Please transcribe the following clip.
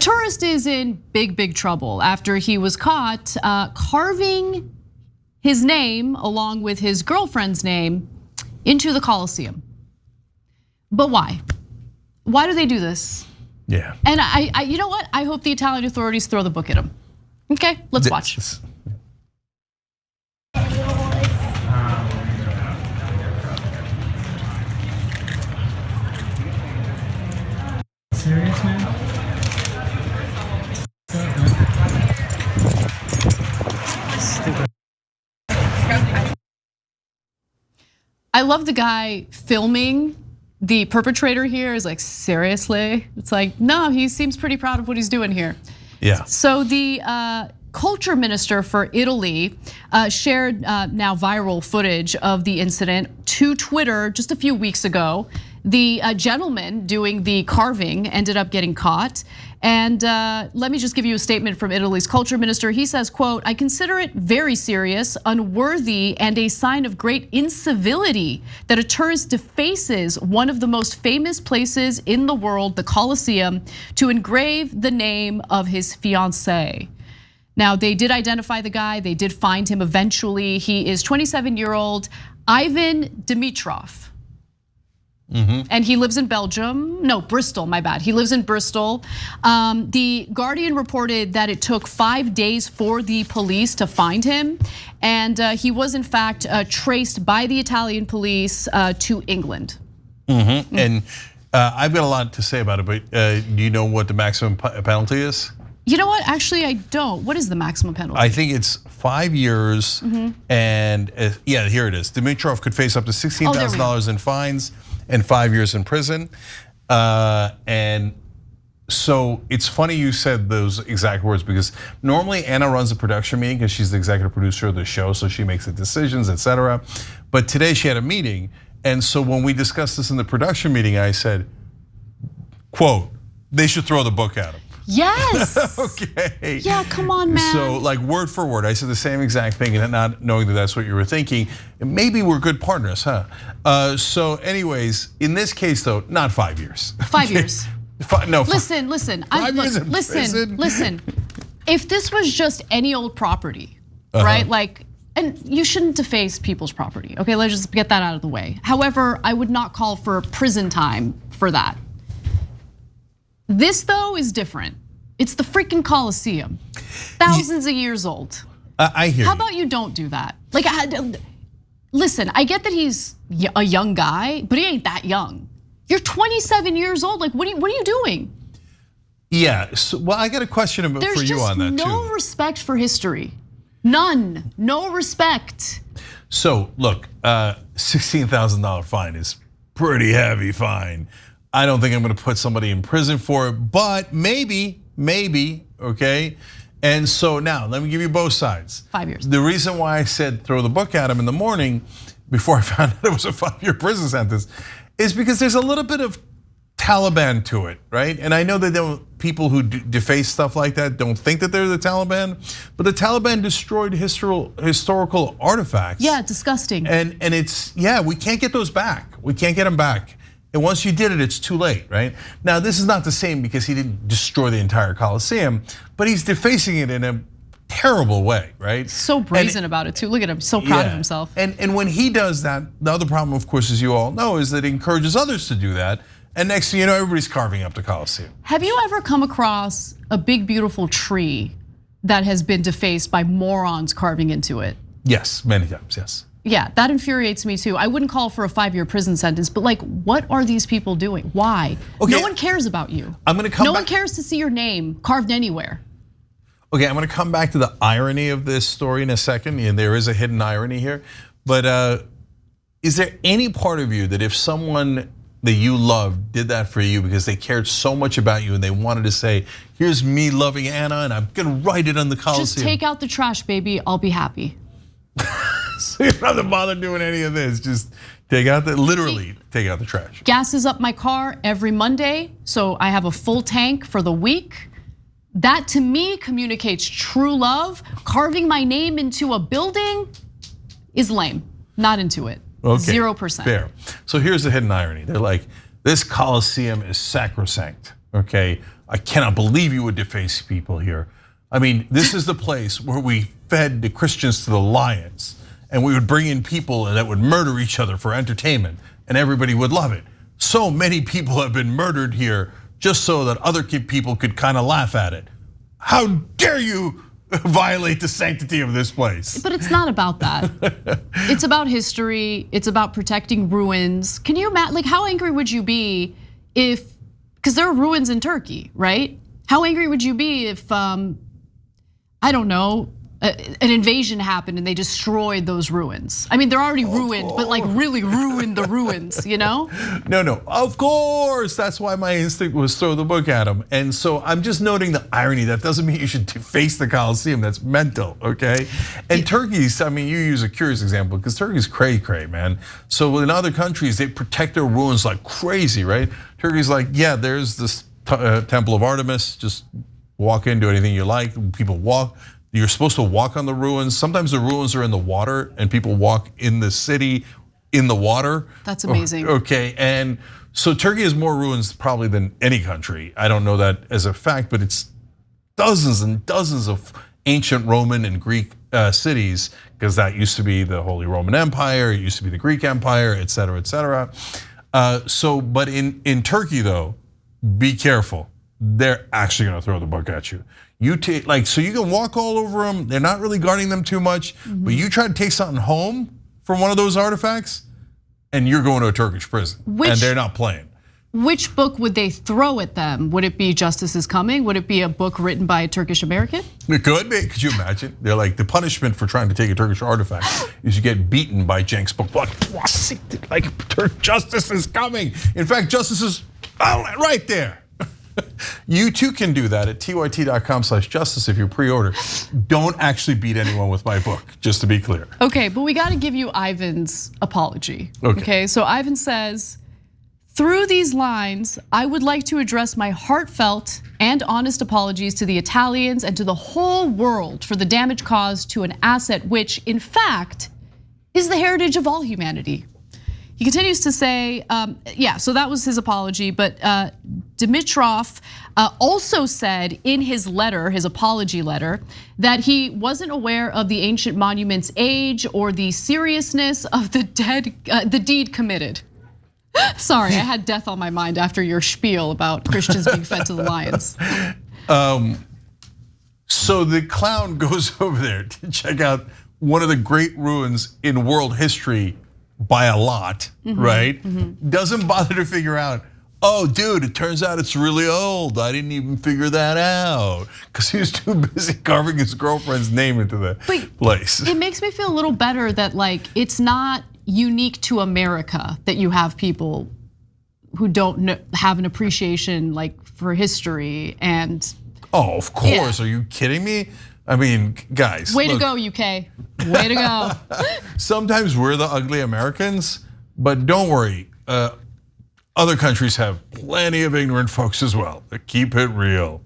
tourist is in big trouble after he was caught carving his name along with his girlfriend's name into the Colosseum. But why? Why do they do this? Yeah. And you know what? I hope the Italian authorities throw the book at him. Okay, let's watch. Serious, man? I love the guy filming the perpetrator here is like, seriously? It's like, no, he seems pretty proud of what he's doing here. Yeah. So the culture minister for Italy shared now viral footage of the incident to Twitter just a few weeks ago. The gentleman doing the carving ended up getting caught. And let me just give you a statement from Italy's culture minister. He says, quote, "I consider it very serious, unworthy, and a sign of great incivility that a tourist defaces one of the most famous places in the world, the Colosseum, to engrave the name of his fiancée." Now, they did identify the guy. They did find him eventually. He is 27-year-old Ivan Dimitrov. And he lives in Belgium, no, Bristol, my bad. He lives in Bristol. The Guardian reported that it took 5 days for the police to find him. And he was in fact traced by the Italian police to England. And I've got a lot to say about it, but do you know what the maximum penalty is? You know what, actually I don't. What is the maximum penalty? I think it's 5 years and yeah, here it is. Dimitrov could face up to $16,000 in fines and 5 years in prison. And so it's funny you said those exact words because normally Anna runs a production meeting because she's the executive producer of the show, so she makes the decisions, etc. But today she had a meeting, and so when we discussed this in the production meeting, I said, quote, "They should throw the book at him." Yes. Okay. Yeah, come on, man. So like word for word, I said the same exact thing and not knowing that that's what you were thinking. And maybe we're good partners, huh? So anyways, in this case though, not 5 years. 5 years. No. Listen. Listen. Listen. If this was just any old property, right? Like, and you shouldn't deface people's property. Okay, let's just get that out of the way. However, I would not call for prison time for that. This though is different. It's the freaking Colosseum, thousands of years old. I hear you. How about you don't do that? Like, listen, I get that he's a young guy, but he ain't that young. You're 27 years old. Like, what are you doing? Yeah. So, well, I got a question for you on that too. There's just no respect for history. None. No respect. So look, $16,000 fine is pretty heavy fine. I don't think I'm gonna put somebody in prison for it, but maybe, okay? And so now, let me give you both sides. 5 years. The reason why I said throw the book at him in the morning, before I found out it was a 5-year prison sentence, is because there's a little bit of Taliban to it, right? And I know that people who deface stuff like that don't think that they're the Taliban, but the Taliban destroyed historical artifacts. Yeah, disgusting. And it's, yeah, we can't get those back. We can't get them back. And once you did it, it's too late, right? Now, this is not the same because he didn't destroy the entire Colosseum, but he's defacing it in a terrible way, right? So brazen about it too. Look at him, so proud of himself. And when he does that, the other problem, of course, as you all know, is that it encourages others to do that. And next thing you know, everybody's carving up the Colosseum. Have you ever come across a big, beautiful tree that has been defaced by morons carving into it? Yes, many times, yes. Yeah, that infuriates me too. I wouldn't call for a 5-year prison sentence, but like, what are these people doing? Why? Okay. No one cares about you. I'm gonna come No back. one cares to see your name carved anywhere. Okay, I'm gonna come back to the irony of this story in a second, and there is a hidden irony here. But is there any part of you that if someone that you love did that for you because they cared so much about you and they wanted to say, here's me loving Anna and I'm gonna write it on the Colosseum. Just take out the trash, baby, I'll be happy. So you don't have to bother doing any of this. Just literally take out the trash. Gases up my car every Monday, so I have a full tank for the week. That to me communicates true love. Carving my name into a building is lame, not into it. Okay, 0%. Fair. So here's the hidden irony. They're like, this Colosseum is sacrosanct, okay? I cannot believe you would deface people here. I mean, this is the place where we fed the Christians to the lions, and we would bring in people that would murder each other for entertainment, and everybody would love it. So many people have been murdered here just so that other people could kind of laugh at it. How dare you violate the sanctity of this place? But it's not about that. It's about history. It's about protecting ruins. Can you imagine, like, how angry would you be if, because there are ruins in Turkey, right? How angry would you be if, I don't know, an invasion happened and they destroyed those ruins? I mean, they're already ruined, but like really ruined the ruins, you know? No, of course. That's why my instinct was throw the book at him. And so I'm just noting the irony. That doesn't mean you should deface the Colosseum. That's mental, okay? And Turkey's, I mean, you use a curious example because Turkey's cray-cray, man. So in other countries, they protect their ruins like crazy, right? Turkey's like, yeah, there's this Temple of Artemis. Just walk in, do anything you like. People walk. You're supposed to walk on the ruins. Sometimes the ruins are in the water and people walk in the city in the water. That's amazing. Okay, and so Turkey has more ruins probably than any country. I don't know that as a fact, but it's dozens and dozens of ancient Roman and Greek cities, because that used to be the Holy Roman Empire, it used to be the Greek Empire, et cetera, et cetera. But in Turkey though, be careful. They're actually gonna throw the book at you. You take, like, so you can walk all over them. They're not really guarding them too much, but you try to take something home from one of those artifacts, and you're going to a Turkish prison, and they're not playing. Which book would they throw at them? Would it be Justice is Coming? Would it be a book written by a Turkish American? It could be. Could you imagine? They're like, the punishment for trying to take a Turkish artifact is you get beaten by Cenk's book. Like, Justice is Coming. In fact, Justice is right there. You too can do that at tyt.com/justice if you pre-order. Don't actually beat anyone with my book, just to be clear. Okay, but we got to give you Ivan's apology. Okay, so Ivan says, through these lines, I would like to address my heartfelt and honest apologies to the Italians and to the whole world for the damage caused to an asset which, in fact, is the heritage of all humanity. He continues to say, yeah, so that was his apology, but Dimitrov also said in his letter, his apology letter, that he wasn't aware of the ancient monument's age or the seriousness of the deed committed. Sorry, I had death on my mind after your spiel about Christians being fed to the lions. So the clown goes over there to check out one of the great ruins in world history by a lot, right? Doesn't bother to figure out, oh dude, it turns out it's really old. I didn't even figure that out. Because he was too busy carving his girlfriend's name into the place. It makes me feel a little better that like it's not unique to America that you have people who don't have an appreciation like for history and. Oh, of course, Are you kidding me? I mean, guys. Way to go, UK, way to go. Sometimes we're the ugly Americans, but don't worry. Other countries have plenty of ignorant folks as well. Keep it real.